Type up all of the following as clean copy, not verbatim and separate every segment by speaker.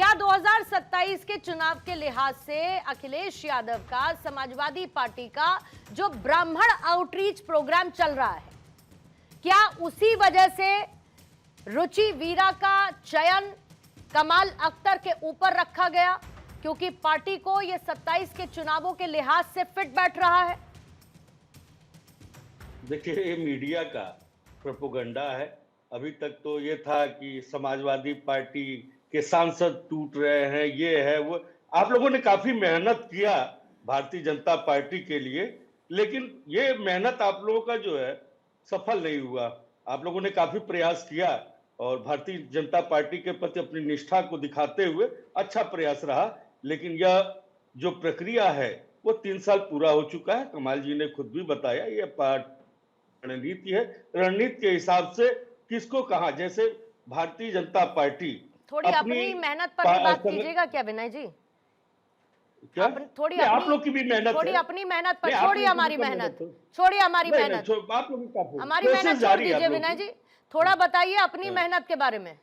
Speaker 1: क्या 2027 के चुनाव के लिहाज से अखिलेश यादव का समाजवादी पार्टी का जो ब्राह्मण आउटरीच प्रोग्राम चल रहा है, क्या उसी वजह से रुचि वीरा का चयन कमाल अख्तर के ऊपर रखा गया क्योंकि पार्टी को यह 27 के चुनावों के लिहाज से फिट बैठ रहा है?
Speaker 2: देखिए, ये मीडिया का प्रोपोगंडा है। अभी तक तो ये था कि समाजवादी पार्टी के सांसद टूट रहे हैं, ये है वो। आप लोगों ने काफी मेहनत किया भारतीय जनता पार्टी के लिए, लेकिन ये मेहनत आप लोगों का जो है सफल नहीं हुआ। आप लोगों ने काफी प्रयास किया और भारतीय जनता पार्टी के प्रति अपनी निष्ठा को दिखाते हुए अच्छा प्रयास रहा, लेकिन यह जो प्रक्रिया है वो 3 साल पूरा हो चुका है। कमाल जी ने खुद भी बताया, ये रणनीति है। रणनीति के हिसाब से किसको कहा, जैसे भारतीय जनता पार्टी
Speaker 1: थोड़ी अपनी मेहनत पर भी बात कीजिएगा क्या विनय जी?
Speaker 2: क्या
Speaker 1: थोड़ी
Speaker 2: आप लोग की भी मेहनत,
Speaker 1: थोड़ी अपनी मेहनत पर छोड़िए, हमारी मेहनत छोड़िए, हमारी मेहनत,
Speaker 2: आप लोग का
Speaker 1: हमारी मेहनत छोड़ दीजिए विनय जी। थोड़ा बताइए अपनी मेहनत के बारे में।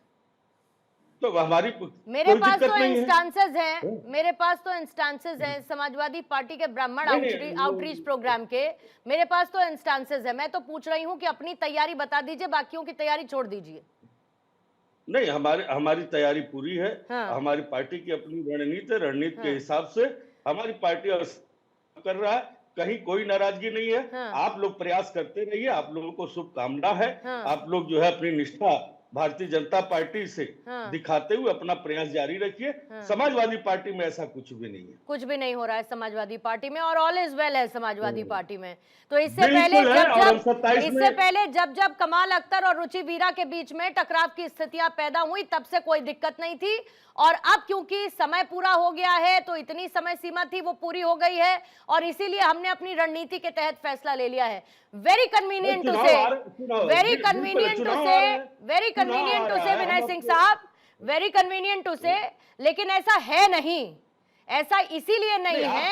Speaker 2: तो हमारी
Speaker 1: मेरे पास तो इंस्टांसेस हैं, मेरे पास तो इंस्टांसेस हैं समाजवादी पार्टी के ब्राह्मण आउटरीच प्रोग्राम के। मेरे पास तो इंस्टांसेस हैं। मैं तो पूछ रही हूं कि अपनी तैयारी बता दीजिए, बाकियों की तैयारी छोड़ दीजिए।
Speaker 2: नहीं, हमारी तैयारी पूरी है। हाँ। हमारी पार्टी की अपनी रणनीति है। रणनीति के हिसाब से हमारी पार्टी कर रहा है, कहीं कोई नाराजगी नहीं है। हाँ। आप लोग प्रयास करते रहिए, आप लोगों को शुभकामना है। हाँ। आप लोग जो है अपनी निष्ठा भारतीय जनता पार्टी से दिखाते हुए अपना प्रयास जारी रखिए। समाजवादी पार्टी में ऐसा कुछ भी नहीं है,
Speaker 1: कुछ भी नहीं हो रहा है समाजवादी पार्टी में, और ऑल इज वेल है समाजवादी पार्टी में। तो इससे पहले जब कमाल अख्तर और रुचि वीरा के बीच में टकराव की स्थितियां पैदा हुई, तब से कोई दिक्कत नहीं थी। और अब क्योंकि समय पूरा हो गया है तो इतनी समय सीमा थी वो पूरी हो गई है, और इसीलिए हमने अपनी रणनीति के तहत फैसला ले लिया है। वेरी कन्वीनियंट टू से, वेरी कन्वीनियंट टू से, वेरी कन्वीनियंट टू से विनय सिंह साहब, वेरी कन्वीनियंट टू से। लेकिन ऐसा है नहीं, ऐसा इसीलिए नहीं है,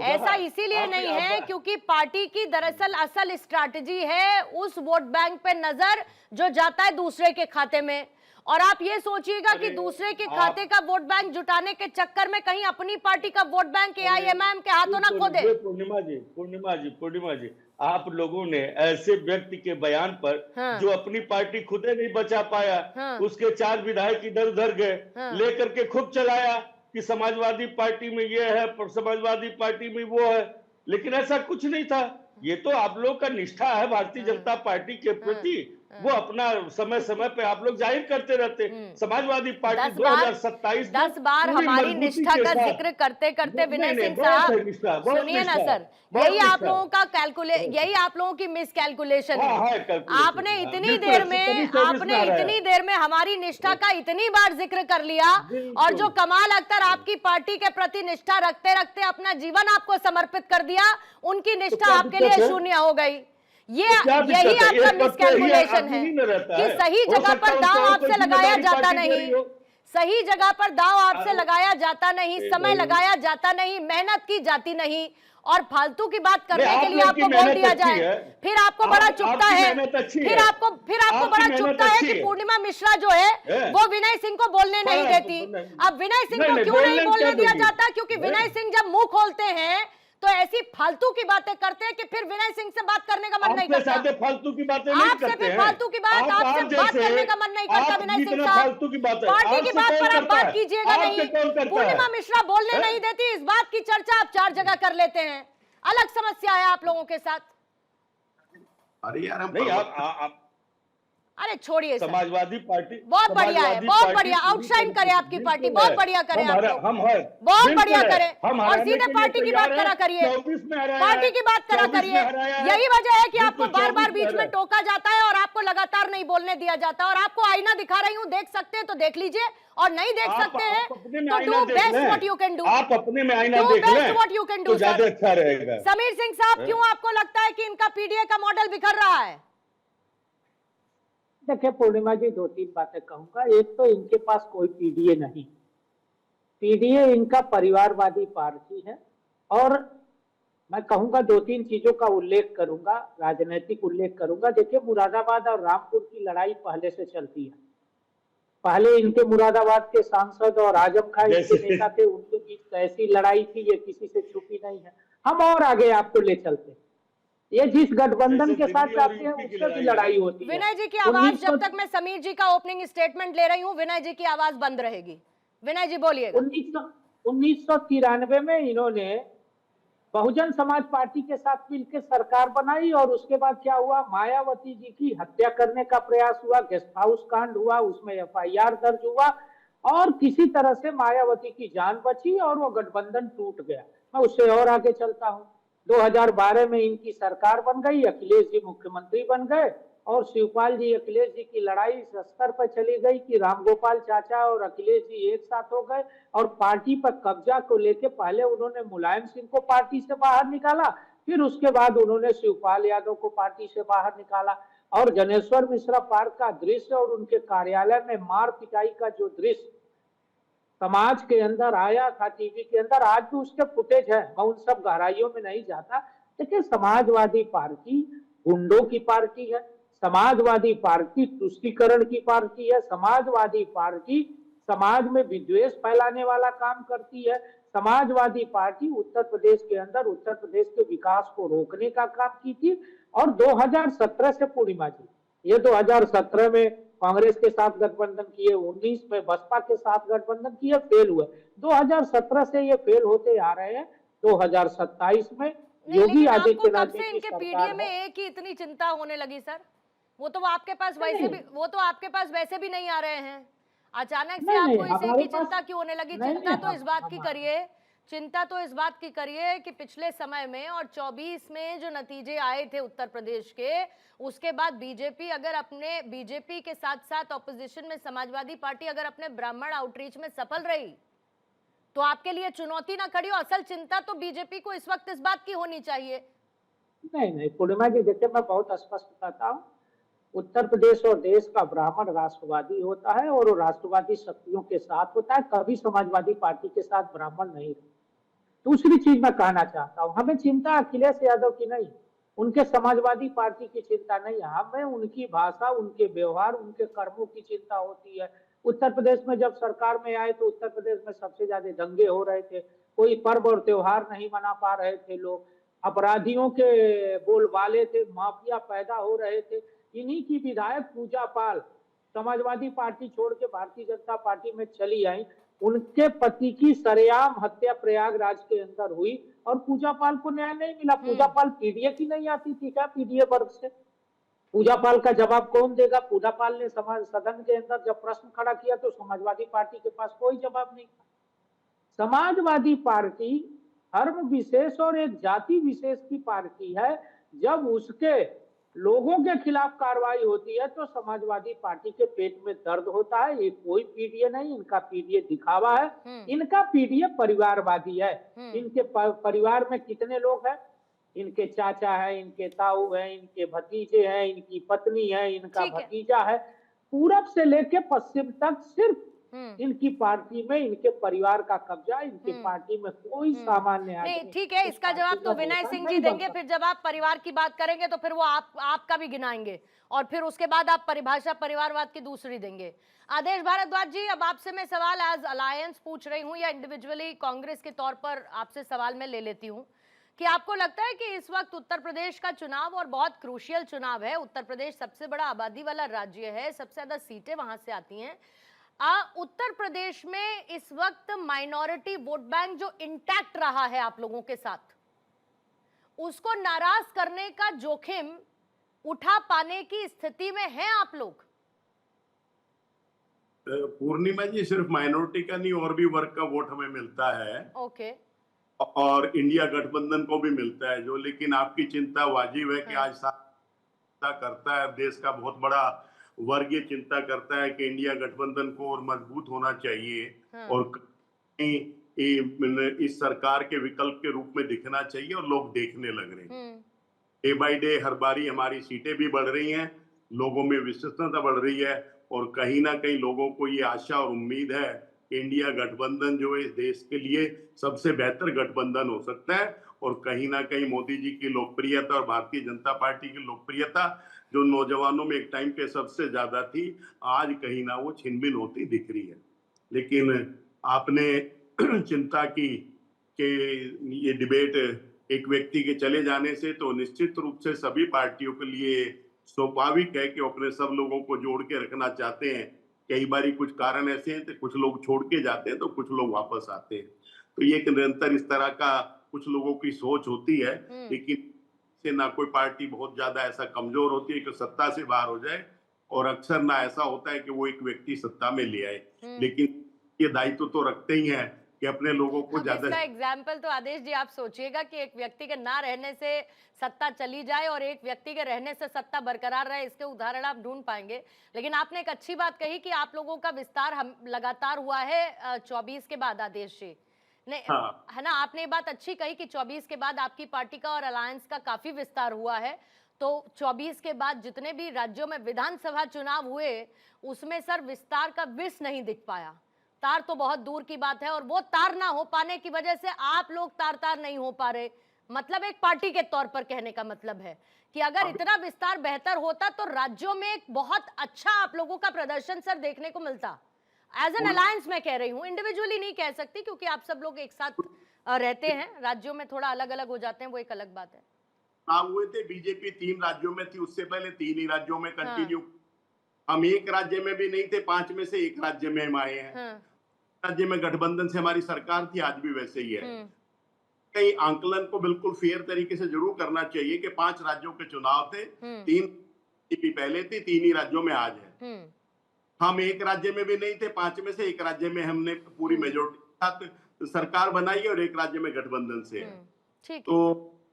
Speaker 1: ऐसा इसीलिए नहीं है क्योंकि पार्टी की दरअसल असल स्ट्रैटेजी है उस वोट बैंक पे नजर जो जाता है दूसरे के खाते में। और आप ये सोचिएगा कि दूसरे के खाते का वोट बैंक जुटाने के चक्कर में कहीं अपनी पार्टी का वोट बैंक AIMIM के हाथों ना खो दे।
Speaker 2: पूर्णिमा जी, आप लोगों ने ऐसे व्यक्ति के बयान पर जो अपनी पार्टी खुद नहीं बचा पाया, उसके 4 विधायक इधर उधर गए, लेकर के खुद चलाया कि समाजवादी पार्टी में ये है, समाजवादी पार्टी में वो है, लेकिन ऐसा कुछ नहीं था। ये तो आप लोग का निष्ठा है भारतीय जनता पार्टी के प्रति, वो अपना समय समय पे आप लोग जाहिर करते रहते। समाजवादी पार्टी 2027
Speaker 1: 10 बार हमारी निष्ठा का जिक्र करते करते विनय सिंह साहब सुनिए ना सर, यही आप लोगों का यही आप लोगों की मिस कैलकुलेशन है। आपने इतनी देर में हमारी निष्ठा का इतनी बार जिक्र कर लिया, और जो कमाल अख्तर आपकी पार्टी के प्रति निष्ठा रखते रखते अपना जीवन आपको समर्पित कर दिया, उनकी निष्ठा आपके लिए शून्य हो गई। यही आपका मिसकैलकुलेशन है कि सही जगह पर दांव आपसे लगाया जाता नहीं, सही जगह पर दांव आपसे लगाया जाता नहीं, समय लगाया जाता नहीं, मेहनत की जाती नहीं, और फालतू की बात करने के लिए आपको बोल दिया जाए, फिर आपको बड़ा चुभता है, फिर आपको बड़ा चुभता है कि पूर्णिमा मिश्रा जो है वो विनय सिंह को बोलने नहीं देती। अब विनय सिंह को क्यों नहीं बोलने दिया जाता? क्योंकि विनय सिंह जब मुंह खोलते हैं तो ऐसी फालतू की बातें करते हैं कि फिर विनय सिंह से बात करने का मन नहीं करता।
Speaker 2: फालतू की बातें नहीं करते हैं।
Speaker 1: आपसे फिर फालतू की बात, आपसे बात करने का मन नहीं करता विनय सिंह साहब। पार्टी की बात पर आप बात कीजिएगा नहीं। पूर्णिमा मिश्रा बोलने नहीं देती, इस बात की चर्चा आप 4 जगह कर लेते हैं। अलग समस्या है आप लोगों के साथ।
Speaker 2: अरे यार नहीं,
Speaker 1: अरे छोड़िए,
Speaker 2: समाजवादी पार्टी
Speaker 1: बहुत बढ़िया है, बहुत बढ़िया, आउटशाइन करे आपकी पार्टी, बहुत बढ़िया करे आप लोग, बहुत बढ़िया करे, और सीधे पार्टी की बात करा करिए, पार्टी की बात करा करिए। यही वजह है कि आपको बार बार बीच में टोका जाता है और आपको लगातार नहीं बोलने दिया जाता। और आपको आईना दिखा रही हूँ, देख सकते हैं तो देख लीजिए, और नहीं देख सकते हैं तो do best what you can do.
Speaker 2: आप अपने में आईना देख लें तो ज्यादा अच्छा रहेगा।
Speaker 1: समीर सिंह साहब, क्यों आपको लगता है कि इनका पीडीए का मॉडल बिखर रहा है?
Speaker 3: देखिए पूर्णिमा जी, 2-3 बातें कहूंगा। एक तो इनके पास कोई पीडीए नहीं, पीडीए इनका परिवारवादी पार्टी है। और मैं कहूंगा 2-3 चीजों का उल्लेख करूंगा, राजनीतिक उल्लेख करूंगा। देखिए, मुरादाबाद और रामपुर की लड़ाई पहले से चलती है, पहले इनके मुरादाबाद के सांसद और आजम खां इनके नेता थे, उनके बीच कैसी लड़ाई थी ये किसी से छुपी नहीं है। हम और आगे आपको ले चलते हैं, ये जिस गठबंधन के साथ जाते हैं उससे भी लड़ाई होती है।
Speaker 1: विनय जी की आवाज, जब तक मैं समीर जी का ओपनिंग स्टेटमेंट ले रही हूँ, विनय जी की आवाज बंद रहेगी। विनय जी बोलिए।
Speaker 3: 1993 में इन्होंने बहुजन समाज पार्टी के साथ मिलकर सरकार बनाई और उसके बाद क्या हुआ, मायावती जी की हत्या करने का प्रयास हुआ, गेस्ट हाउस कांड हुआ, उसमें एफआईआर दर्ज हुआ और किसी तरह से मायावती की जान बची और वो गठबंधन टूट गया। मैं उससे और आगे चलता हूँ, 2012 में इनकी सरकार बन गई, अखिलेश जी मुख्यमंत्री बन गए और शिवपाल जी अखिलेश जी की लड़ाई इस स्तर पर चली गई कि रामगोपाल चाचा और अखिलेश जी एक साथ हो गए और पार्टी पर कब्जा को लेकर पहले उन्होंने मुलायम सिंह को पार्टी से बाहर निकाला, फिर उसके बाद उन्होंने शिवपाल यादव को पार्टी से बाहर निकाला और जनेश्वर मिश्रा पार्क का दृश्य और उनके कार्यालय में मार पिटाई का जो दृश्य समाज के अंदर आया था टीवी के अंदर, आज भी उसके फुटेज है, मैं उन सब गहराइयों में नहीं जाता। देखिए, समाजवादी पार्टी गुंडों की पार्टी है, समाजवादी पार्टी तुष्टीकरण की पार्टी है, समाजवादी पार्टी समाज में विद्वेष फैलाने वाला काम करती है, समाजवादी पार्टी उत्तर प्रदेश के अंदर उत्तर प्रदेश के विकास को रोकने का काम की थी। और 2017 से पूर्णिमा जी, ये 2017 में कांग्रेस के साथ गठबंधन किए, 19 में बसपा के साथ गठबंधन किए, फेल हुए, 2017 से ये फेल होते आ रहे हैं। 2027 में योगी आदित्यनाथ जी की
Speaker 1: इनके पीडीए में एक ही इतनी चिंता होने लगी सर, वो तो आपके पास वैसे भी, वो तो आपके पास वैसे भी नहीं आ रहे हैं, अचानक से आपको इसे की चिंता क्यों होने लगी? चिंता तो इस बात की करिए, चिंता तो इस बात की करिए कि पिछले समय में और 24 में जो नतीजे आए थे उत्तर प्रदेश के, उसके बाद बीजेपी अगर अपने बीजेपी के साथ साथ ऑपोजिशन में समाजवादी पार्टी अगर अपने ब्राह्मण आउटरीच में सफल रही तो आपके लिए चुनौती ना खड़ी हो। असल चिंता तो बीजेपी को इस वक्त इस बात की होनी चाहिए।
Speaker 3: नहीं पूर्णिमा जी, देखिए मैं बहुत स्पष्ट कहता हूँ, उत्तर प्रदेश और देश का ब्राह्मण राष्ट्रवादी होता है और वो राष्ट्रवादी शक्तियों के साथ होता है, कभी समाजवादी पार्टी के साथ ब्राह्मण नहीं रहता। दूसरी चीज मैं कहना चाहता हूँ, हमें चिंता अखिलेश यादव की नहीं, उनके समाजवादी पार्टी की चिंता नहीं है, हमें उनकी भाषा, उनके व्यवहार, उनके कर्मों की चिंता होती है। उत्तर प्रदेश में जब सरकार में आए तो उत्तर प्रदेश में सबसे ज्यादा दंगे हो रहे थे, कोई पर्व और त्योहार नहीं मना पा रहे थे लोग, अपराधियों के बोलबाले थे, माफिया पैदा हो रहे थे। इन्हीं की विधायक पूजा पाल समाजवादी पार्टी छोड़ के भारतीय जनता पार्टी में चली आई, उनके पति की सरेआम हत्या प्रयागराज के अंदर हुई और पूजा पाल को न्याय नहीं मिला। पूजा पाल पीडीए की नहीं आती थी क्या? पीडीए वर्ग से पूजा पाल का जवाब कौन देगा? पूजा पाल ने समाज सदन के अंदर जब प्रश्न खड़ा किया तो समाजवादी पार्टी के पास कोई जवाब नहीं था। समाजवादी पार्टी धर्म विशेष और एक जाति विशेष की पार्टी है, जब उसके लोगों के खिलाफ कार्रवाई होती है तो समाजवादी पार्टी के पेट में दर्द होता है। ये कोई पीडीए नहीं, इनका पीडीए दिखावा है, इनका पीडीए परिवारवादी है। इनके परिवार में कितने लोग हैं? इनके चाचा है, इनके ताऊ है, इनके भतीजे हैं, इनकी पत्नी है, इनका भतीजा है, पूरब से लेके पश्चिम तक सिर्फ इनकी पार्टी में इनके परिवार का कब्जा, इनकी पार्टी में कोई सामान्य
Speaker 1: नहीं। ठीक है, इसका जवाब तो विनय सिंह जी देंगे, फिर जब आप परिवार की बात करेंगे तो फिर वो आपका भी गिनाएंगे और फिर उसके बाद आप परिभाषा परिवारवाद की दूसरी देंगे। आदेश भारद्वाज जी, अब आपसे मैं सवाल एज अलायंस पूछ रही हूँ या इंडिविजुअली कांग्रेस के तौर पर आपसे सवाल मैं ले लेती हूँ कि आपको लगता है कि इस वक्त उत्तर प्रदेश का चुनाव और बहुत क्रूशियल चुनाव है, उत्तर प्रदेश सबसे बड़ा आबादी वाला राज्य है, सबसे ज्यादा सीटें वहां से आती हैं, उत्तर प्रदेश में इस वक्त माइनॉरिटी वोट बैंक जो इंटैक्ट रहा है आप लोगों के साथ, उसको नाराज करने का जोखिम उठा पाने की स्थिति में हैं आप लोग?
Speaker 4: पूर्णिमा जी, सिर्फ माइनॉरिटी का नहीं और भी वर्ग का वोट हमें मिलता है।
Speaker 1: ओके।
Speaker 4: और इंडिया गठबंधन को भी मिलता है जो, लेकिन आपकी चिंता वाजिब है कि आज चिंता करता है देश का बहुत बड़ा वर्ग, ये चिंता करता है कि इंडिया गठबंधन को और मजबूत होना चाहिए और इस सरकार के विकल्प के रूप में दिखना चाहिए और लोग देखने लग रहे हैं। डे बाय डे हर बारी हमारी सीटें भी बढ़ रही हैं, लोगों में विश्वसनीयता बढ़ रही है और कहीं ना कहीं लोगों को ये आशा और उम्मीद है कि इंडिया गठबंधन जो है इस देश के लिए सबसे बेहतर गठबंधन हो सकता है और कहीं ना कहीं मोदी जी की लोकप्रियता और भारतीय जनता पार्टी की लोकप्रियता जो नौजवानों में एक टाइम पे सबसे ज्यादा थी, आज कहीं ना वो छिन-भिन होती दिख रही है। लेकिन आपने चिंता की कि ये डिबेट एक व्यक्ति के चले जाने से, तो निश्चित रूप से सभी पार्टियों के लिए स्वाभाविक है कि वो अपने सब लोगों को जोड़ के रखना चाहते हैं। कई बारी कुछ कारण ऐसे हैं तो कुछ लोग छोड़ के जाते हैं तो कुछ लोग वापस आते हैं, तो ये निरंतर इस तरह का कुछ लोगों की सोच होती है। लेकिन से ना कोई पार्टी बहुत ज्यादा ऐसा कमजोर होती है कि सत्ता से बाहर हो जाए, और अक्सर ना ऐसा होता है कि वो एक व्यक्ति सत्ता में ले आए। लेकिन ये दायित्व तो रखते ही हैं कि अपने लोगों को ज्यादा।
Speaker 1: इसका एग्जाम्पल तो आदेश जी आप सोचिएगा कि एक व्यक्ति के ना रहने से सत्ता चली जाए और एक व्यक्ति के रहने से सत्ता बरकरार रहे, इसके उदाहरण आप ढूंढ पाएंगे। लेकिन आपने एक अच्छी बात कही कि आप लोगों का विस्तार हम लगातार हुआ है 24 के बाद, आदेश जी ने है ना, आपने ये बात अच्छी कही कि 24 के बाद आपकी पार्टी का और अलायंस का काफी विस्तार हुआ है। तो 24 के बाद जितने भी राज्यों में विधानसभा चुनाव हुए उसमें सर विस्तार का विष नहीं दिख पाया। तार तो बहुत दूर की बात है, और वो तार ना हो पाने की वजह से आप लोग तार नहीं हो पा रहे। मतलब एक पार्टी के तौर पर कहने का मतलब है कि अगर इतना विस्तार बेहतर होता तो राज्यों में एक बहुत अच्छा आप लोगों का प्रदर्शन सर देखने को मिलता। एज एन अलायंस मैं कह रही हूँ, इंडिविजुअली नहीं कह सकती क्योंकि आप सब लोग एक साथ रहते हैं, राज्यों में थोड़ा अलग अलग हो जाते हैं, वो एक अलग बात है।
Speaker 4: चुनाव हुए थे, बीजेपी 3 राज्यों में थी, उससे पहले 3 ही राज्यों में कंटिन्यू। हम एक राज्य में भी नहीं थे, 5 में से एक राज्य में हम आए हैं। राज्य में गठबंधन से हमारी सरकार थी, आज भी वैसे ही है। कई आंकलन को बिल्कुल फेयर तरीके से जरूर करना चाहिए कि 5 राज्यों के चुनाव थे, 3 पहले थी, 3 ही राज्यों में आज है। हम एक राज्य में भी नहीं थे, 5 में से एक राज्य में हमने पूरी मेजोरिटी के साथ सरकार बनाई और एक राज्य में गठबंधन से है। तो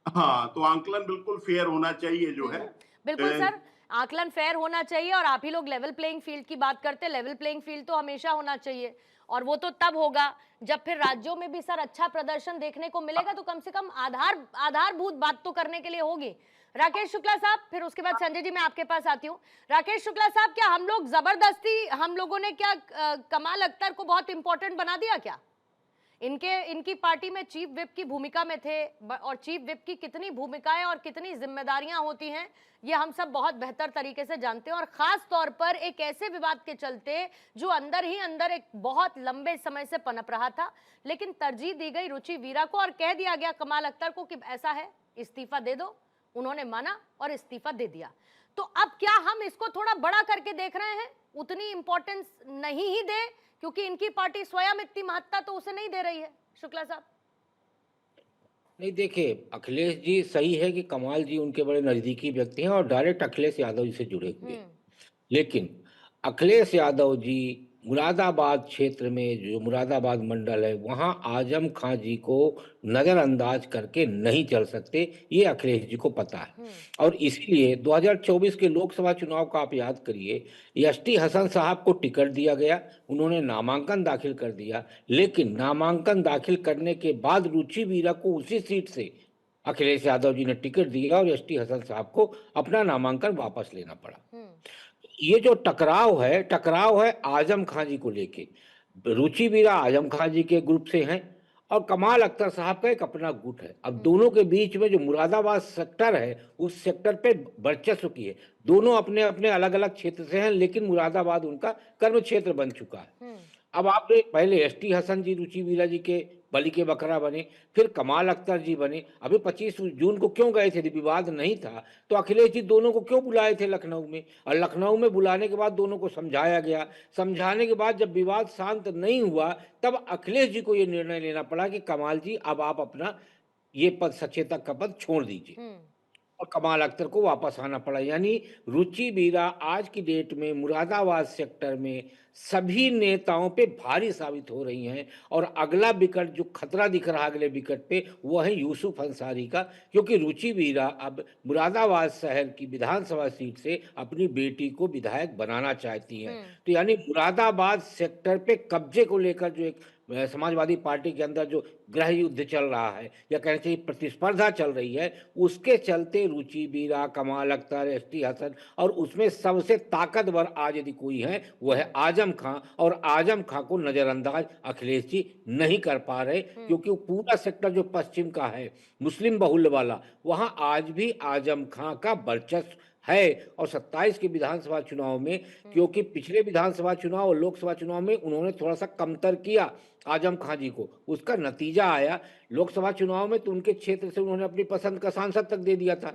Speaker 4: हाँ, तो आंकलन बिल्कुल फेयर होना चाहिए जो है।
Speaker 1: बिल्कुल सर, आकलन फेयर होना चाहिए। और आप ही लोग लेवल प्लेइंग फील्ड की बात करते हैं, लेवल प्लेइंग फील्ड तो हमेशा होना चाहिए, और वो तो तब होगा जब फिर राज्यों में भी सर अच्छा प्रदर्शन देखने को मिलेगा। तो कम से कम आधारभूत बात तो करने के लिए होगी। राकेश शुक्ला साहब, फिर उसके बाद संजय जी मैं आपके पास आती हूँ। राकेश शुक्ला साहब, क्या हम लोग जबरदस्ती, हम लोगों ने क्या कमाल अख्तर को बहुत इंपॉर्टेंट बना दिया क्या? इनकी पार्टी में चीफ विप की भूमिका में थे, और चीफ विप की कितनी भूमिकाएं और कितनी जिम्मेदारियां होती हैं ये हम सब बहुत बेहतर तरीके से जानते हैं। और खास तौर पर एक ऐसे विवाद के चलते जो अंदर ही अंदर एक बहुत लंबे समय से पनप रहा था, लेकिन तरजीह दी गई रुचि वीरा को और कह दिया गया कमाल अख्तर को कि ऐसा है, इस्तीफा दे दो। उन्होंने माना और इस्तीफा दे दिया। तो अब क्या हम इसको थोड़ा बड़ा करके देख रहे हैं, उतनी इंपॉर्टेंस नहीं ही दे, क्योंकि इनकी पार्टी स्वयं इतनी महत्ता तो उसे नहीं दे रही है? शुक्ला साहब।
Speaker 5: नहीं, देखिए, अखिलेश जी सही है कि कमाल जी उनके बड़े नजदीकी व्यक्ति हैं और डायरेक्ट अखिलेश यादव जी से जुड़े हुए हैं। लेकिन अखिलेश यादव जी मुरादाबाद क्षेत्र में, जो मुरादाबाद मंडल है, वहां आजम खां जी को नजरअंदाज करके नहीं चल सकते, ये अखिलेश जी को पता है। और इसीलिए 2024 के लोकसभा चुनाव का आप याद करिए, एसटी हसन साहब को टिकट दिया गया, उन्होंने नामांकन दाखिल कर दिया, लेकिन नामांकन दाखिल करने के बाद रुचि वीरा को उसी सीट से अखिलेश यादव जी ने टिकट दिया और एसटी हसन साहब को अपना नामांकन वापस लेना पड़ा। ये जो टकराव है आजम खां जी को लेके। रुचि वीरा आजम खां जी के ग्रुप से हैं और कमाल अख्तर साहब का एक अपना गुट है। अब दोनों के बीच में जो मुरादाबाद सेक्टर है, उस सेक्टर पे वर्चस्व की है। दोनों अपने अपने अलग अलग क्षेत्र से हैं, लेकिन मुरादाबाद उनका कर्म क्षेत्र बन चुका है। अब आपने पहले एसटी हसन जी रुचि वीरा जी के बलि के बकरा बने, फिर कमाल अख्तर जी बने। अभी 25 जून को क्यों गए थे? विवाद नहीं था तो अखिलेश जी दोनों को क्यों बुलाए थे लखनऊ में? और लखनऊ में बुलाने के बाद दोनों को समझाया गया। समझाने के बाद जब विवाद शांत नहीं हुआ, तब अखिलेश जी को ये निर्णय लेना पड़ा कि कमाल जी अब आप अपना ये पद, सचेतक का पद छोड़ दीजिए, और कमाल अख्तर को वापस आना पड़ा। यानी रुचि वीरा आज की डेट में मुरादाबाद सेक्टर में सभी नेताओं पे भारी साबित हो रही हैं। और अगला विकेट जो खतरा दिख रहा है अगले विकेट पे, वो है यूसुफ अंसारी का, क्योंकि रुचि वीरा अब मुरादाबाद शहर की विधानसभा सीट से अपनी बेटी को विधायक बनाना चाहती हैं। तो यानी मुरादाबाद सेक्टर पे कब्जे को लेकर जो एक समाजवादी पार्टी के अंदर जो गृह युद्ध चल रहा है, या कहना चाहिए प्रतिस्पर्धा चल रही है, उसके चलते रुचि वीरा, कमाल अख्तर, एसटी हसन, और उसमें सबसे ताकतवर आज यदि कोई है वो है आजम आजम खां, और आजम खां को नजरअंदाज अखिलेश जी नहीं कर पा रहे, क्योंकि वो पूरा सेक्टर जो पश्चिम का है मुस्लिम बहुल वाला, वहां आज भी आजम खां का वर्चस्व है। और 27 के विधानसभा चुनाव में, क्योंकि पिछले विधानसभा चुनाव और लोकसभा चुनाव में उन्होंने थोड़ा सा कमतर किया आजम खां जी को, उसका नतीजा आया लोकसभा चुनाव में, तो उनके क्षेत्र से उन्होंने अपनी पसंद का सांसद तक दे दिया था,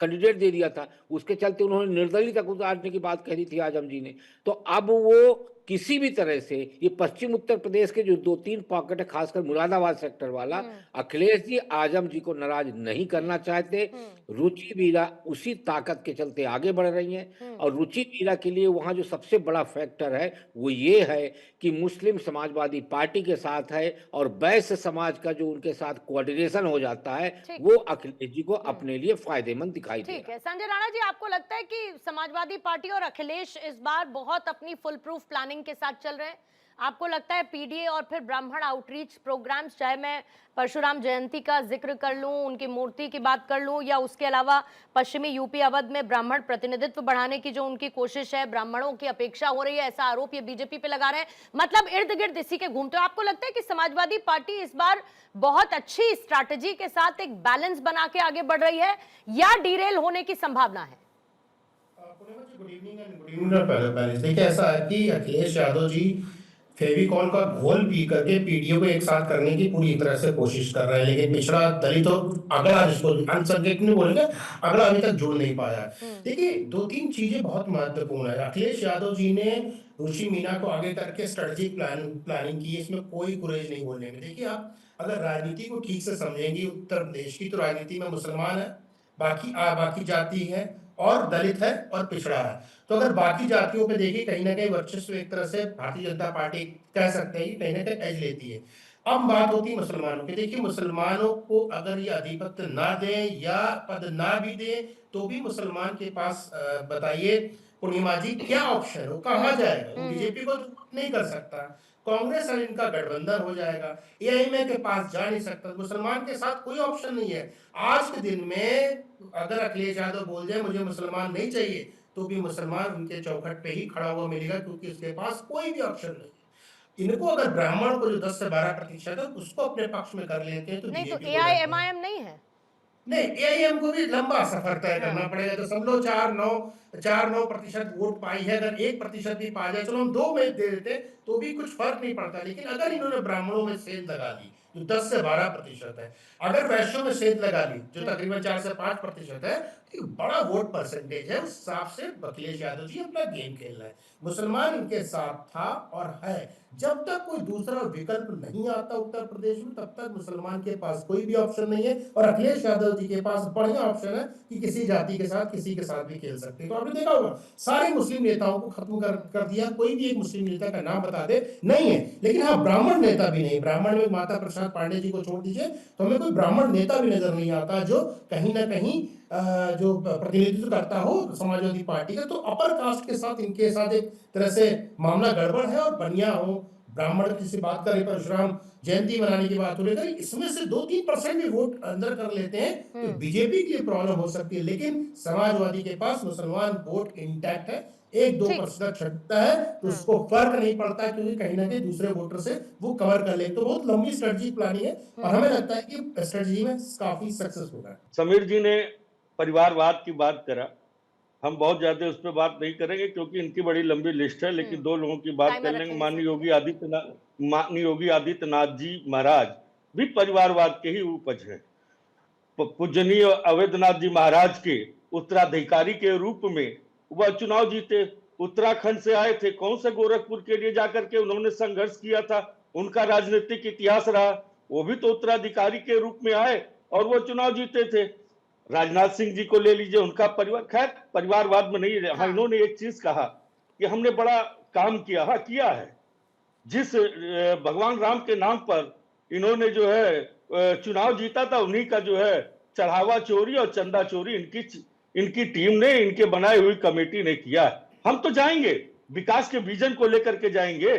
Speaker 5: कैंडिडेट दे दिया था, उसके चलते उन्होंने निर्दलीय तक उतारने की बात कह दी थी आजम जी ने। तो अब वो किसी भी तरह से ये पश्चिम उत्तर प्रदेश के जो 2-3 पॉकेट है, खासकर मुरादाबाद सेक्टर वाला, अखिलेश जी आजम जी को नाराज नहीं करना चाहते। रुचि मीरा उसी ताकत के चलते आगे बढ़ रही हैं, और रुचि मीरा के लिए वहां जो सबसे बड़ा फैक्टर है वो ये है कि मुस्लिम समाजवादी पार्टी के साथ है, और वैश्य समाज का जो उनके साथ कोऑर्डिनेशन हो जाता है, वो अखिलेश जी को अपने लिए फायदेमंद दिखाई दे।
Speaker 1: ठीक है संजय राणा जी, आपको लगता है कि समाजवादी पार्टी और अखिलेश इस बार बहुत अपनी फुल प्रूफ प्लानिंग के साथ चल रहे हैं? आपको लगता है पीडीए और फिर ब्राह्मण आउटरीच प्रोग्राम्स, चाहे मैं परशुराम जयंती का जिक्र कर लूं, उनकी मूर्ति की बात कर लूं, या उसके अलावा पश्चिमी यूपी अवध में ब्राह्मण प्रतिनिधित्व बढ़ाने की जो उनकी कोशिश है, ब्राह्मणों की अपेक्षा हो रही है, ऐसा आरोप ये बीजेपी पे लगा रहे हैं, मतलब इर्द गिर्द इसी के घूमते हो। आपको लगता है कि समाजवादी पार्टी इस बार बहुत अच्छी स्ट्रैटेजी के साथ एक बैलेंस बना के आगे बढ़ रही है, या डीरेल होने की संभावना है?
Speaker 6: Good evening. पहले देखिए, ऐसा है कि अखिलेश यादव जी फेविकॉल का घोल पी करके पीडीओ को एक साथ करने की पूरी तरह से कोशिश कर रहे हैं, लेकिन पिछड़ा दलित और अगला, जिसको अल्पसंख्यक नहीं बोलेंगे, अगला अभी तक जुड़ नहीं पाया। देखिए, 2-3 चीजें बहुत महत्वपूर्ण है। अखिलेश यादव जी ने रुचि मीना को आगे करके स्ट्रेटेजिक प्लानिंग की, इसमें कोई गुरेज नहीं बोलने में। देखिए, आप अगर राजनीति को ठीक से समझेंगे, उत्तर प्रदेश की, तो राजनीति में मुसलमान है, बाकी जाति है, और दलित है, और पिछड़ा है। तो अगर बाकी जातियों पे देखिए, कहीं ना कहीं वर्चस्व एक तरह से भारतीय जनता पार्टी कह सकते हैं, कहीं ना कहीं एज लेती है। अब बात होती है मुसलमानों की। देखिए, मुसलमानों को अगर ये आधिपत्य ना दें या पद ना भी दें, तो भी मुसलमान के पास बताइए पूर्णिमा जी क्या ऑप्शन है, वो कहाँ जाएगा? बीजेपी को नहीं कर सकता, कांग्रेस और इनका गठबंधन हो जाएगा, एआईएमआई के पास जा नहीं सकता, मुसलमान के साथ कोई ऑप्शन नहीं है। आज के दिन में अगर अखिलेश यादव बोल जाए मुझे मुसलमान नहीं चाहिए, तो भी मुसलमान उनके चौखट पे ही खड़ा हुआ मिलेगा, क्योंकि उसके पास कोई भी ऑप्शन नहीं है। इनको अगर ब्राह्मण को जो 10 से 12% है उसको अपने पक्ष में कर लेते हैं, तो
Speaker 1: नहीं, तो एआईएमआईएम नहीं है,
Speaker 6: नहीं, एआईएम को भी लंबा सफर तय करना पड़ेगा। तो समझो 4-9% वोट पाई है, अगर 1% भी पा जाए, चलो हम 2 में दे देते तो भी कुछ फर्क नहीं पड़ता। लेकिन अगर इन्होंने ब्राह्मणों में सेंध लगा दी जो 10 से 12% है, अगर वैश्यों में सेंध लगा ली जो तकरीबन 4 से 5% है, तो बड़ा वोट परसेंटेज है। उस हिसाब से अखिलेश यादव जी अपना गेम खेल रहे हैं। मुसलमान इनके साथ था और है। जब तक कोई दूसरा विकल्प नहीं आता उत्तर प्रदेश में, तब तक मुसलमान के पास कोई भी ऑप्शन नहीं है, और अखिलेश यादव जी के पास बढ़िया ऑप्शन है कि किसी जाति के साथ, किसी के साथ भी खेल सकते हैं। तो आपने देखा होगा सारे मुस्लिम नेताओं को खत्म कर दिया, कोई भी एक मुस्लिम नेता का नाम बता दे, नहीं है। लेकिन हाँ, ब्राह्मण नेता भी नहीं, ब्राह्मण में माता प्रसाद पांडे जी को छोड़ दीजिए, तो हमें कोई ब्राह्मण नेता भी नजर नहीं आता जो कहीं ना कहीं जो प्रतिनिधित्व करता हो समाजवादी पार्टी का। तो अपर कास्ट के साथ इनके साथ एक तरह से मामला गड़बड़ है, और बनिया हो ब्राह्मण की बात करें, परशुराम जयंती मनाने की बात हो रही है, इसमें से 2-3% भी वोट अंदर कर लेते हैं, तो बीजेपी की प्रॉब्लम हो सकती है। लेकिन समाजवादी के पास मुसलमान वोट इंटैक्ट है, 1-2% छटता है तो उसको फर्क नहीं पड़ता, क्योंकि कहीं ना कहीं दूसरे वोटर से वो कवर कर ले। तो बहुत लंबी स्ट्रेटजी प्लानिंग है, और हमें लगता है कि स्ट्रेटजी में काफी सक्सेस होगा।
Speaker 2: समीर जी ने परिवारवाद की बात करा, हम बहुत ज्यादा उस पर बात नहीं करेंगे क्योंकि इनकी बड़ी लंबी लिस्ट है, लेकिन 2 लोगों की बात कर लेंगे। माननीय योगी आदित्यनाथ जी महाराज भी परिवारवाद के ही उपज है। पूजनीय अवैधनाथ जी महाराज के उत्तराधिकारी के रूप में वह चुनाव जीते, उत्तराखंड से आए थे, कौन से गोरखपुर के लिए जाकर के उन्होंने संघर्ष किया था, उनका राजनीतिक इतिहास रहा, वो भी तो उत्तराधिकारी के रूप में आए और वो चुनाव जीते थे। राजनाथ सिंह जी को ले लीजिए, उनका परिवार, खैर परिवारवाद में नहीं। हाँ, इन्होंने एक चीज कहा कि हमने बड़ा काम किया। हाँ, किया है। जिस भगवान राम के नाम पर इन्होंने जो है चुनाव जीता था, उन्हीं का जो है चढ़ावा चोरी और चंदा चोरी इनकी टीम ने, इनके बनाई हुई कमेटी ने किया। हम तो जाएंगे, विकास के विजन को लेकर के जाएंगे।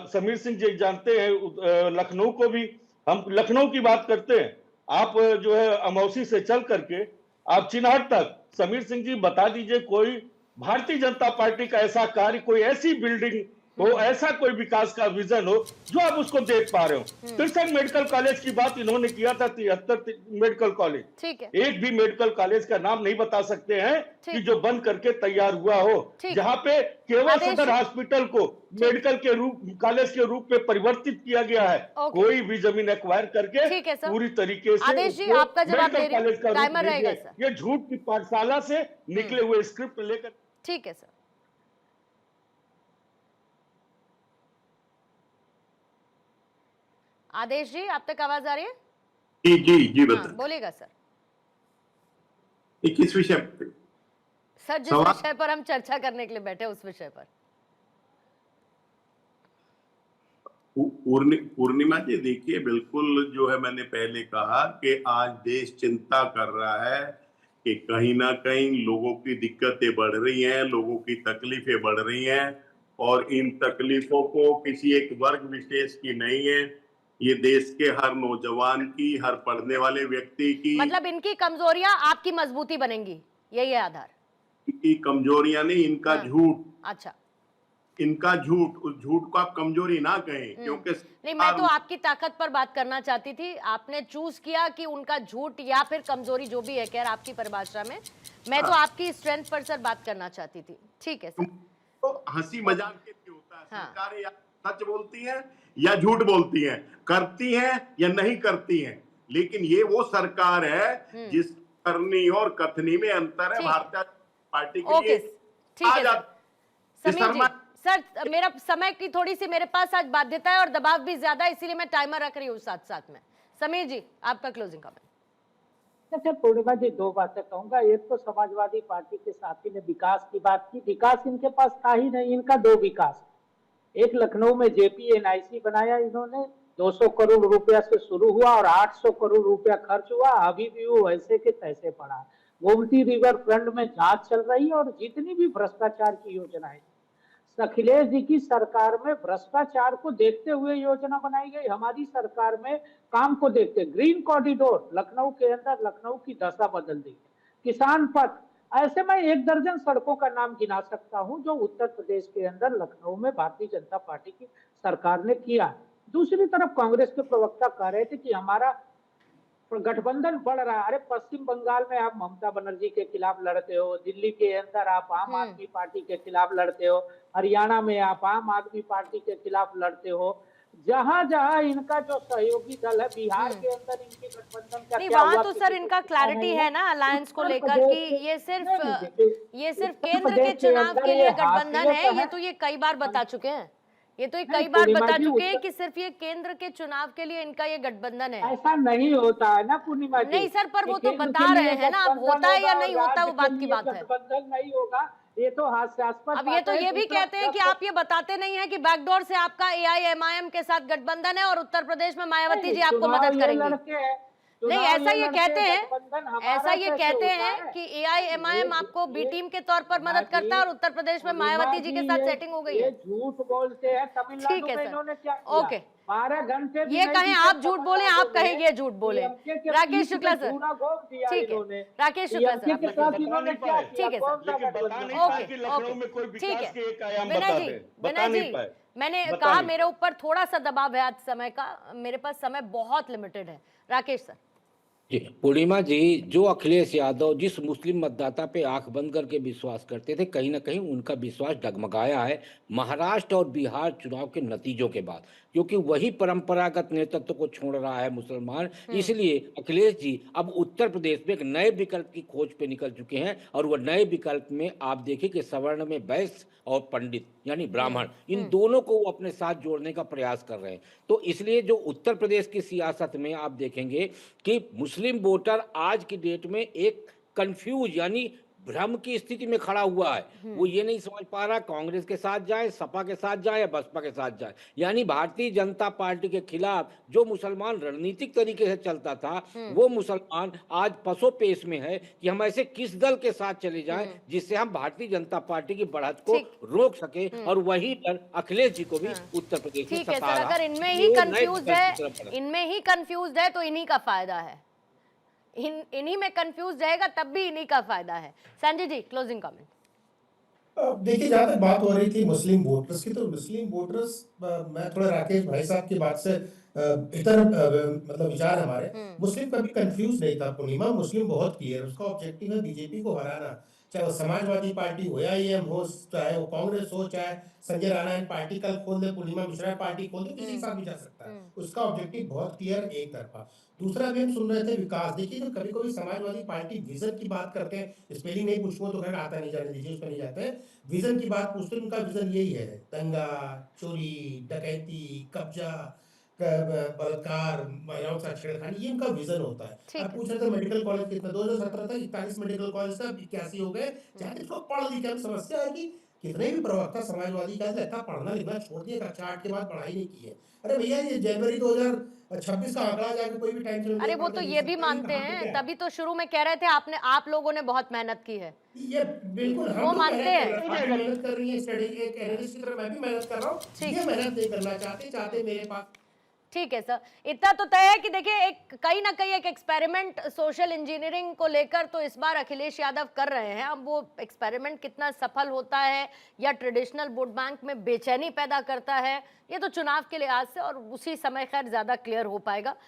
Speaker 2: समीर सिंह जी जानते हैं लखनऊ को भी, हम लखनऊ की बात करते हैं, आप जो है अमौसी से चल करके आप चिन्हट तक, समीर सिंह जी बता दीजिए कोई भारतीय जनता पार्टी का ऐसा कार्य, कोई ऐसी बिल्डिंग हो, ऐसा कोई विकास का विजन हो जो आप उसको देख पा रहे हो। 63 मेडिकल कॉलेज की बात इन्होंने किया था, 73 मेडिकल कॉलेज,
Speaker 1: ठीक है,
Speaker 2: एक भी मेडिकल कॉलेज का नाम नहीं बता सकते हैं कि जो बन करके तैयार हुआ हो, जहां पे केवल सदर हॉस्पिटल को मेडिकल के रूप कॉलेज के रूप में परिवर्तित किया गया है। कोई भी जमीन एक्वायर करके पूरी तरीके से
Speaker 1: आदेश जी आपका जवाब दे रही हूं, टाइमर रहेगा सर।
Speaker 2: ये झूठ की पाठशाला से निकले हुए स्क्रिप्ट लेकर।
Speaker 1: ठीक है सर। आदेश जी आप तक आवाज आ रही है?
Speaker 4: जी जी जी बता,
Speaker 1: बोलिएगा सर।
Speaker 4: किस विषय पर
Speaker 1: सर? जिस विषय पर हम चर्चा करने के लिए बैठे उस विषय पर।
Speaker 4: पूर्णिमा जी देखिए, बिल्कुल जो है मैंने पहले कहा कि आज देश चिंता कर रहा है कि कहीं ना कहीं लोगों की दिक्कतें बढ़ रही हैं, लोगों की तकलीफें बढ़ रही हैं, और इन तकलीफों को किसी एक वर्ग विशेष की नहीं है, ये देश के हर नौजवान की, हर पढ़ने वाले व्यक्ति की।
Speaker 1: मतलब इनकी कमजोरियां आपकी मजबूती बनेंगी, यही है आधार?
Speaker 4: इनकी कमजोरियां नहीं, इनका झूठ।
Speaker 1: अच्छा,
Speaker 4: इनका झूठ, उस झूठ को आप कमजोरी ना कहें, क्योंकि
Speaker 1: नहीं, मैं तो आपकी ताकत पर बात करना चाहती थी। आपने चूज किया कि उनका झूठ या फिर कमजोरी जो भी है, खैर आपकी परिभाषा में, मैं तो आपकी स्ट्रेंथ पर सर बात करना चाहती थी। ठीक है सर।
Speaker 4: तो हंसी मजाक के लिए होता है। सरकारें या सच बोलती हैं या झूठ बोलती हैं, करती हैं या नहीं करती हैं, लेकिन ये वो सरकार है जिस करनी और कथनी में अंतर है भारतीय पार्टी के लिए।
Speaker 1: ठीक है समीर जी। सर मेरा समय की थोड़ी सी मेरे पास आज बाध्यता है और दबाव भी ज्यादा, इसीलिए मैं टाइमर रख रही हूँ साथ साथ में। समीर जी आपका क्लोजिंग कमेंट।
Speaker 3: अच्छा पूर्णिमा जी, दो बातें कहूंगा। एक तो समाजवादी पार्टी के साथी ने विकास की बात की, विकास इनके पास था ही नहीं। इनका दो विकास, एक लखनऊ में JPNIC बनाया इन्होंने, 200 करोड़ रुपया से शुरू हुआ और 800 करोड़ रुपया खर्च हुआ, अभी भी वो वैसे के तैसे पड़ा। गोमती रिवर फ्रंट में जांच चल रही है, और जितनी भी भ्रष्टाचार की योजनाएं अखिलेश जी की सरकार में भ्रष्टाचार को देखते हुए योजना बनाई गई, हमारी सरकार में काम को देखते। ग्रीन कॉरिडोर लखनऊ के अंदर, लखनऊ की दशा बदल दी। किसान पथ, ऐसे मैं 1 दर्जन सड़कों का नाम गिना सकता हूं जो उत्तर प्रदेश के अंदर लखनऊ में भारतीय जनता पार्टी की सरकार ने किया। दूसरी तरफ कांग्रेस के प्रवक्ता कह रहे थे कि हमारा गठबंधन बढ़ रहा है। अरे पश्चिम बंगाल में आप ममता बनर्जी के खिलाफ लड़ते हो, दिल्ली के अंदर आप आम आदमी पार्टी के खिलाफ लड़ते हो, हरियाणा में आप आम आदमी पार्टी के खिलाफ लड़ते हो। जहां जहां इनका जो सहयोगी दल है, बिहार के अंदर इनके गठबंधन का क्या हुआ?
Speaker 1: वहां तो सर इनका क्लैरिटी है ना अलायंस को लेकर कि ये सिर्फ केंद्र के चुनाव के लिए गठबंधन है। ये तो ये कई बार बता चुके हैं, ये तो कई बार बता चुके हैं कि सिर्फ ये केंद्र के चुनाव के लिए इनका ये गठबंधन है।
Speaker 3: ऐसा नहीं होता है ना पूर्णिमा जी।
Speaker 1: नहीं सर, पर वो तो बता रहे हैं ना, अब होता है या नहीं होता वो बात की बात है।
Speaker 3: गठबंधन नहीं होगा, ये तो हास्यास्पद।
Speaker 1: अब ये तो ये भी कहते हैं कि आप ये बताते नहीं है कि बैकडोर से आपका AIMIM के साथ गठबंधन है और उत्तर प्रदेश में मायावती जी आपको मदद करेंगी। नहीं, ऐसा ये कहते हैं, ऐसा ये कहते हैं कि AIMIM आपको B टीम के तौर पर मदद करता है और उत्तर प्रदेश में मायावती जी के साथ सेटिंग हो गई है।
Speaker 3: झूठ बोलते हैं। तमिलनाडु में इन्होंने क्या किया?
Speaker 1: ओके,
Speaker 3: 12 घंटे
Speaker 1: ये कहें आप झूठ बोले, आप कहें ये झूठ बोले। राकेश शुक्ला सर, ठीक है, राकेश शुक्ला सर,
Speaker 3: ठीक है सर,
Speaker 1: ओके, ठीक है। विनय जी, मैंने कहा मेरे ऊपर थोड़ा सा दबाव है आज समय का, मेरे पास समय बहुत लिमिटेड है। राकेश सर।
Speaker 5: जी पूर्णिमा जी, जो अखिलेश यादव जिस मुस्लिम मतदाता पे आंख बंद करके विश्वास करते थे, कहीं ना कहीं उनका विश्वास डगमगाया है महाराष्ट्र और बिहार चुनाव के नतीजों के बाद, क्योंकि वही परंपरागत नेतृत्व को छोड़ रहा है मुसलमान। इसलिए अखिलेश जी अब उत्तर प्रदेश में एक नए विकल्प की खोज पे निकल चुके हैं, और वह नए विकल्प में आप देखिए कि सवर्ण में वैश्य और पंडित यानी ब्राह्मण, इन दोनों को वो अपने साथ जोड़ने का प्रयास कर रहे हैं। तो इसलिए जो उत्तर प्रदेश की सियासत में आप देखेंगे कि मुस्लिम वोटर आज की डेट में एक कंफ्यूज यानी भ्रम की स्थिति में खड़ा हुआ है। वो ये नहीं समझ पा रहा कांग्रेस के साथ जाए, सपा के साथ जाए या बसपा के साथ जाए। यानी भारतीय जनता पार्टी के खिलाफ जो मुसलमान रणनीतिक तरीके से चलता था, वो मुसलमान आज पसोपेश में है कि हम ऐसे किस दल के साथ चले जाएं जिससे हम भारतीय जनता पार्टी की बढ़त को रोक सके। और वही डर अखिलेश जी को भी उत्तर प्रदेश में सता रहा।
Speaker 1: अगर इनमें ही कंफ्यूज है तो इन्हीं का फायदा है, इन्हीं में कंफ्यूज रहेगा तब भी इन्हीं का फायदा है। Sanjay ji closing comment.
Speaker 6: देखिए जहाँ तक बात हो रही थी मुस्लिम वोटर्स की, तो मुस्लिम वोटर्स, मैं थोड़ा राकेश भाई साहब की बात से इतर मतलब विचार हमारे, मुस्लिम कभी कंफ्यूज नहीं था पूर्णिमा। मुस्लिम बहुत क्लियर, उसका ऑब्जेक्टिव है बीजेपी को हराना, चाहे वो समाजवादी पार्टी हो, आईएम हो, चाहे वो कांग्रेस हो, चाहे संजय राणा पार्टी कल खोल दे, पूर्णिमा मिश्रा पार्टी खोल दे, किसी के साथ भी जा सकता है। उसका ऑब्जेक्टिव बहुत क्लियर, एक तरफा। दूसरा भी हम सुन रहे थे विकास। देखिए तो कभी कभी समाजवादी पार्टी विजन की बात करते हैं, स्पेलिंग नहीं पूछूंगा तो खैर आता नहीं, जाने दीजिए, उस पर नहीं जाते हैं। विजन की बात पूछते हैं, उनका विजन यही है, दंगा, चोरी, डकैती, कब्जा, बलात्कार, महिलाओं से छेड़खानी, ये उनका विजन होता है।
Speaker 1: ठीक
Speaker 6: आप
Speaker 1: है।
Speaker 6: पूछ रहे थे मेडिकल कॉलेज कितना, 2017 तक 41 मेडिकल कॉलेज था, अब 81 हो गए। चाहे इसको पढ़ लिखे, हम समस्या है कि कितने भी प्रवक्ता समाजवादी का इतना पढ़ना लिखना छोड़ दिया, कक्षा 8 के बाद पढ़ाई नहीं की है। अरे भैया ये जनवरी 2026 का आंकड़ा जाके कोई भी टाइम
Speaker 1: अरे वो तो ये भी मानते हैं, तभी तो शुरू में कह रहे थे आप लोगों ने बहुत मेहनत की है,
Speaker 6: ये बिल्कुल
Speaker 1: वो
Speaker 6: हम तो
Speaker 1: मानते हैं।
Speaker 6: आप भी मेहनत कर रही हैं, स्टडी एक एनालिस्ट की तरह मैं भी मेहनत कर रहा हूँ,
Speaker 1: ठीक
Speaker 6: ये
Speaker 1: है।
Speaker 6: मेहनत नहीं करना चाहते मेरे पास।
Speaker 1: ठीक है सर, इतना तो तय है कि देखिए एक कहीं ना कहीं एक एक्सपेरिमेंट सोशल इंजीनियरिंग को लेकर तो इस बार अखिलेश यादव कर रहे हैं। अब वो एक्सपेरिमेंट कितना सफल होता है या ट्रेडिशनल वोट बैंक में बेचैनी पैदा करता है, ये तो चुनाव के लिहाज से और उसी समय खैर ज्यादा क्लियर हो पाएगा।